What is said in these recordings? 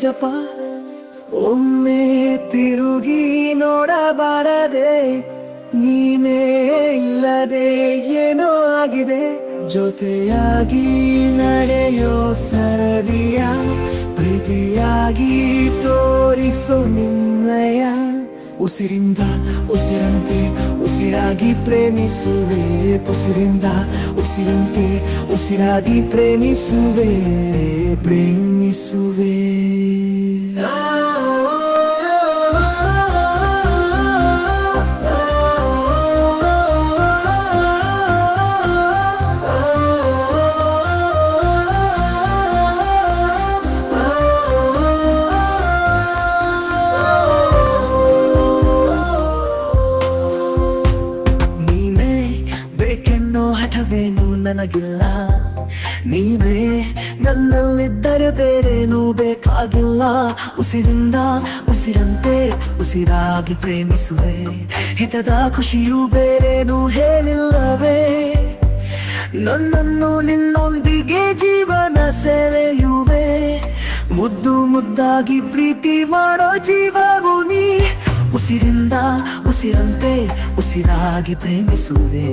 ಜಪ. ಒಮ್ಮೆ ತಿರುಗಿ ನೋಡಬಾರದೆ, ನೀನೇ ಇಲ್ಲದೆ ಏನೋ ಆಗಿದೆ. ಜೊತೆಯಾಗಿ ನಡೆಯೋ ಸರದಿಯ, ಪ್ರೀತಿಯಾಗಿ ತೋರಿಸೋ ನಿನ್ನಯ. ಉಸಿರಿಂದ ಉಸಿರಂತೆ ಉಸಿರಾಗಿ ಪ್ರೇಮಿಸುವೆ, ಉಸಿರಿಂದ ಉಸಿರಂತೆ ಉಸಿರಾಗಿ ಪ್ರೇಮಿಸುವೆ, ಪ್ರೇಮಿಸುವೆ. ಹಠವೇನು ನನಗಿಲ್ಲ, ನೀವೇ ನನ್ನಲ್ಲಿದ್ದರೆ ಬೇರೇನೂ ಬೇಕಾಗಿಲ್ಲ. ಉಸಿರಿಂದ ಉಸಿರಂತೆ ಉಸಿರಾಗಿ ಪ್ರೇಮಿಸುವೆ, ಹಿತದ ಖುಷಿಯೂ ಬೇರೇನೂ ಹೇಳಿಲ್ಲವೇ. ನನ್ನನ್ನು ನಿನ್ನೊಂದಿಗೆ ಜೀವನ ಸೆಳೆಯುವೆ, ಮುದ್ದು ಮುದ್ದಾಗಿ ಪ್ರೀತಿ ಮಾಡೋ ಜೀವವು ನೀ. ಉಸಿರಿಂದ ಉಸಿರಂತೆ ಉಸಿರಾಗಿ ಪ್ರೇಮಿಸುವೆ.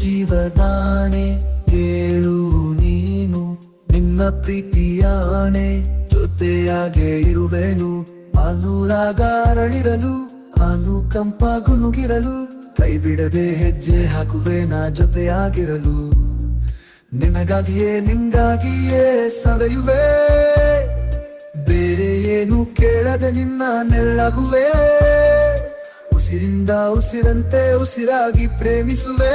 ಜೀವದಾಣೆ ಕೇಳು ನೀನು, ನಿನ್ನ ಪ್ರೀತಿಯಾಣೆ ಜೊತೆಯಾಗೆ ಇರುವೆನು. ಅನುರಾಗ ಅರಳಿರಲು, ಅನುಕಂಪ ಗುನುಗಿರಲು, ಕೈ ಬಿಡದೆ ಹೆಜ್ಜೆ ಹಾಕುವೆ ನಾ ಜೊತೆಯಾಗಿರಲು. ನಿನಗಾಗಿಯೇ ನಿಂಗಾಗಿಯೇ ಸವೆಯುವೆ, ಬೇರೆ ಏನು ಕೇಳದೆ ನಿನ್ನ ನೆರಳಾಗುವೆ. ಉಸಿರಿಂದ ಉಸಿರಂತೆ ಉಸಿರಾಗಿ ಪ್ರೇಮಿಸುವೆ.